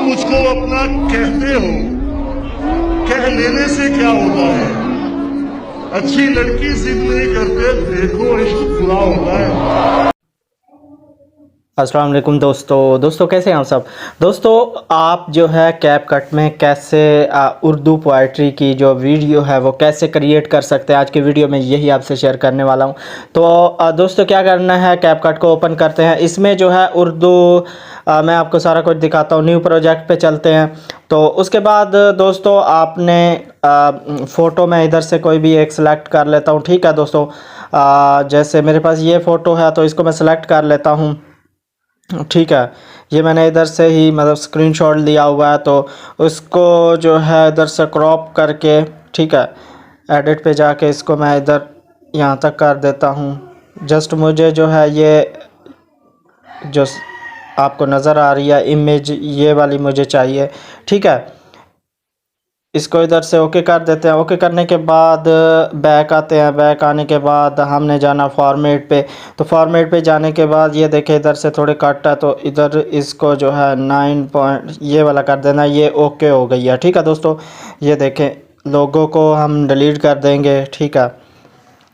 मुझको अपना कहते हो, कह लेने से क्या होता है? अच्छी लड़की जिद नहीं करते, देखो इश्क पूरा होता है। अस्सलाम वालेकुम दोस्तों कैसे हैं आप सब। दोस्तों आप जो है कैपकट में कैसे उर्दू पोइट्री की जो वीडियो है वो कैसे क्रिएट कर सकते हैं, आज की वीडियो में यही आपसे शेयर करने वाला हूं। तो दोस्तों क्या करना है, कैपकट को ओपन करते हैं। इसमें जो है उर्दू मैं आपको सारा कुछ दिखाता हूं। न्यू प्रोजेक्ट पे चलते हैं। तो उसके बाद दोस्तों आपने फ़ोटो में इधर से कोई भी एक सिलेक्ट कर लेता हूँ। ठीक है दोस्तों, जैसे मेरे पास ये फ़ोटो है तो इसको मैं सिलेक्ट कर लेता हूँ। ठीक है, ये मैंने इधर से ही मतलब स्क्रीनशॉट लिया हुआ है, तो उसको जो है इधर से क्रॉप करके, ठीक है, एडिट पे जाके इसको मैं इधर यहाँ तक कर देता हूँ। जस्ट मुझे जो है ये जो आपको नज़र आ रही है इमेज, ये वाली मुझे चाहिए। ठीक है, इसको इधर से ओके कर देते हैं। ओके करने के बाद बैक आते हैं। बैक आने के बाद हमने जाना फॉर्मेट पे। तो फॉर्मेट पे जाने के बाद ये देखें इधर से थोड़े कट है, तो इधर इसको जो है 9 पॉइंट ये वाला कर देना। ये ओके हो गई है। ठीक है दोस्तों, ये देखें लोगों को हम डिलीट कर देंगे। ठीक है,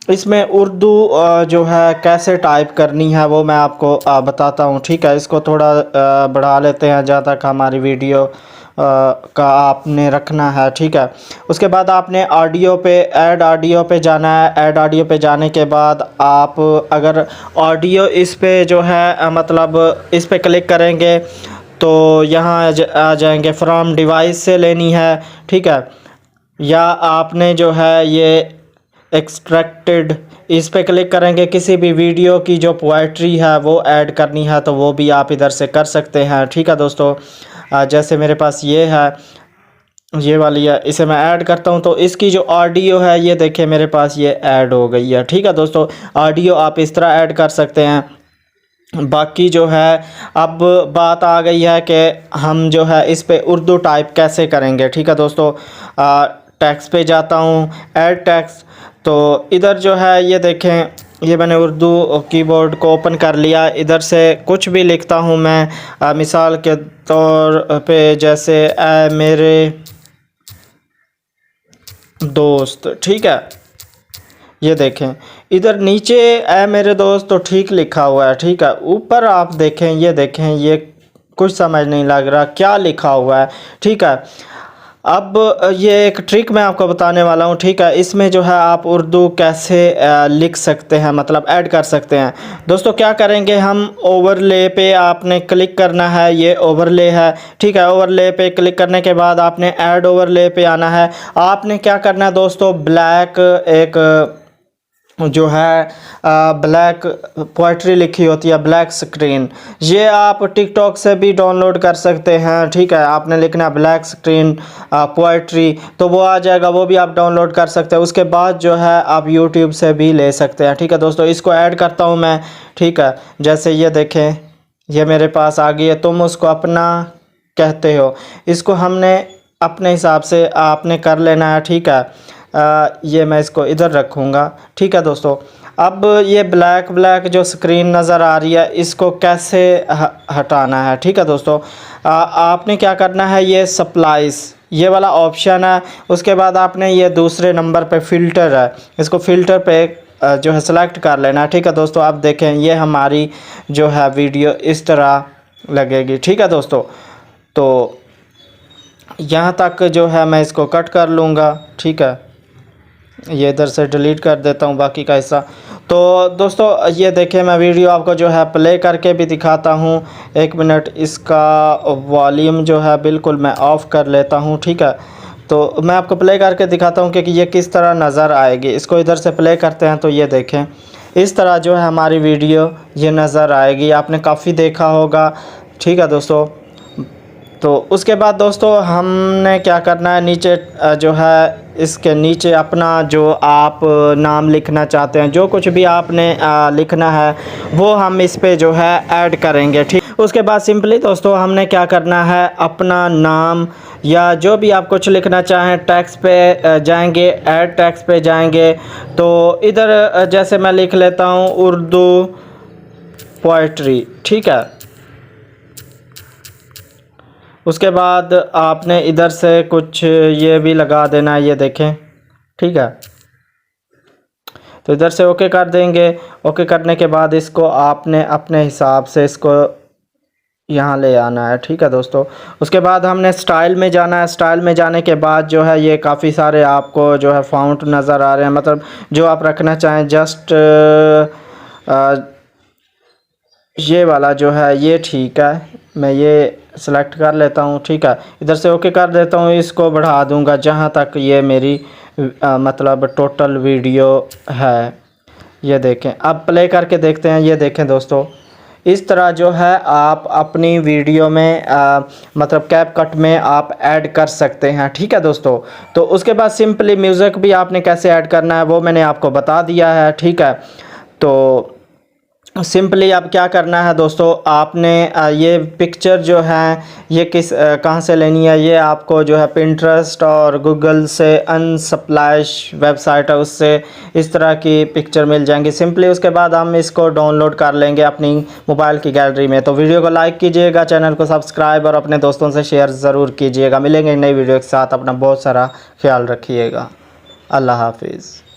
इसमें उर्दू जो है कैसे टाइप करनी है वो मैं आपको बताता हूँ। ठीक है, इसको थोड़ा बढ़ा लेते हैं जहाँ तक हमारी वीडियो का आपने रखना है। ठीक है, उसके बाद आपने ऑडियो पे ऐड ऑडियो पे जाना है। ऐड ऑडियो पे जाने के बाद आप अगर ऑडियो इस पे जो है मतलब इस पे क्लिक करेंगे तो यहाँ आ जाएंगे फ्रॉम डिवाइस से लेनी है। ठीक है, या आपने जो है ये एक्सट्रैक्टेड इस पे क्लिक करेंगे, किसी भी वीडियो की जो पोइट्री है वो ऐड करनी है तो वो भी आप इधर से कर सकते हैं। ठीक है दोस्तों, जैसे मेरे पास ये है, ये वाली है, इसे मैं ऐड करता हूँ तो इसकी जो ऑडियो है ये देखिए मेरे पास ये ऐड हो गई है। ठीक है दोस्तों, ऑडियो आप इस तरह ऐड कर सकते हैं। बाकी जो है अब बात आ गई है कि हम जो है इस पे उर्दू टाइप कैसे करेंगे। ठीक है दोस्तों, टेक्स्ट पे जाता हूँ, ऐड टेक्स्ट। तो इधर जो है ये देखें, ये मैंने उर्दू कीबोर्ड को ओपन कर लिया। इधर से कुछ भी लिखता हूँ मैं, मिसाल के तौर पे जैसे ऐ मेरे दोस्त। ठीक है, ये देखें इधर नीचे ऐ मेरे दोस्त तो ठीक लिखा हुआ है। ठीक है, ऊपर आप देखें, ये देखें ये कुछ समझ नहीं लग रहा क्या लिखा हुआ है। ठीक है, अब ये एक ट्रिक मैं आपको बताने वाला हूँ। ठीक है, इसमें जो है आप उर्दू कैसे लिख सकते हैं, मतलब ऐड कर सकते हैं। दोस्तों क्या करेंगे, हम ओवरले पे आपने क्लिक करना है। ये ओवरले है। ठीक है, ओवरले पे क्लिक करने के बाद आपने ऐड ओवरले पे आना है। आपने क्या करना है दोस्तों, ब्लैक एक जो है ब्लैक पोइट्री लिखी होती है, ब्लैक स्क्रीन, ये आप टिकटॉक से भी डाउनलोड कर सकते हैं। ठीक है, आपने लिखना है ब्लैक स्क्रीन पोइट्री तो वो आ जाएगा, वो भी आप डाउनलोड कर सकते हैं। उसके बाद जो है आप यूट्यूब से भी ले सकते हैं। ठीक है दोस्तों, इसको ऐड करता हूँ मैं। ठीक है, जैसे ये देखें ये मेरे पास आ गई है, तुम उसको अपना कहते हो, इसको हमने अपने हिसाब से आपने कर लेना है। ठीक है, ये मैं इसको इधर रखूँगा। ठीक है दोस्तों, अब ये ब्लैक जो स्क्रीन नज़र आ रही है इसको कैसे हटाना है। ठीक है दोस्तों, आपने क्या करना है, ये सप्लाइस ये वाला ऑप्शन है। उसके बाद आपने ये दूसरे नंबर पे फ़िल्टर है, इसको फ़िल्टर पे जो है सेलेक्ट कर लेना है। ठीक है दोस्तों, आप देखें ये हमारी जो है वीडियो इस तरह लगेगी। ठीक है दोस्तों, तो यहाँ तक जो है मैं इसको कट कर लूँगा। ठीक है, ये इधर से डिलीट कर देता हूँ बाकी का हिस्सा। तो दोस्तों ये देखें मैं वीडियो आपको जो है प्ले करके भी दिखाता हूँ। 1 मिनट, इसका वॉल्यूम जो है बिल्कुल मैं ऑफ़ कर लेता हूँ। ठीक है, तो मैं आपको प्ले करके दिखाता हूँ कि ये किस तरह नज़र आएगी। इसको इधर से प्ले करते हैं तो ये देखें इस तरह जो है हमारी वीडियो ये नज़र आएगी। आपने काफ़ी देखा होगा। ठीक है दोस्तों, तो उसके बाद दोस्तों हमने क्या करना है, नीचे जो है इसके नीचे अपना जो आप नाम लिखना चाहते हैं, जो कुछ भी आपने लिखना है वो हम इस पे जो है ऐड करेंगे। ठीक, उसके बाद सिंपली दोस्तों हमने क्या करना है, अपना नाम या जो भी आप कुछ लिखना चाहें टेक्स्ट पे जाएंगे, ऐड टेक्स्ट पे जाएंगे। तो इधर जैसे मैं लिख लेता हूँ उर्दू पोइट्री। ठीक है, उसके बाद आपने इधर से कुछ ये भी लगा देना है, ये देखें, ठीक है। तो इधर से ओके कर देंगे। ओके करने के बाद इसको आपने अपने हिसाब से इसको यहाँ ले आना है, ठीक है दोस्तों। उसके बाद हमने स्टाइल में जाना है। स्टाइल में जाने के बाद जो है ये काफ़ी सारे आपको जो है फ़ॉन्ट नज़र आ रहे हैं, मतलब जो आप रखना चाहें। जस्ट ये वाला जो है ये ठीक है, मैं ये सेलेक्ट कर लेता हूँ, ठीक है। इधर से ओके कर देता हूँ, इसको बढ़ा दूँगा जहाँ तक ये मेरी मतलब टोटल वीडियो है। ये देखें, अब प्ले करके देखते हैं। ये देखें दोस्तों, इस तरह जो है आप अपनी वीडियो में मतलब कैपकट में आप ऐड कर सकते हैं, ठीक है दोस्तों। तो उसके बाद सिंपली म्यूज़िक भी आपने कैसे ऐड करना है वो मैंने आपको बता दिया है, ठीक है। तो सिंपली अब क्या करना है दोस्तों, आपने ये पिक्चर जो है ये कहाँ से लेनी है, ये आपको जो है पिंटरेस्ट और गूगल से अनसप्लैश वेबसाइट है, उससे इस तरह की पिक्चर मिल जाएंगी सिंपली। उसके बाद हम इसको डाउनलोड कर लेंगे अपनी मोबाइल की गैलरी में। तो वीडियो को लाइक कीजिएगा, चैनल को सब्सक्राइब और अपने दोस्तों से शेयर ज़रूर कीजिएगा। मिलेंगे नई वीडियो के साथ, अपना बहुत सारा ख्याल रखिएगा। अल्लाह हाफिज़।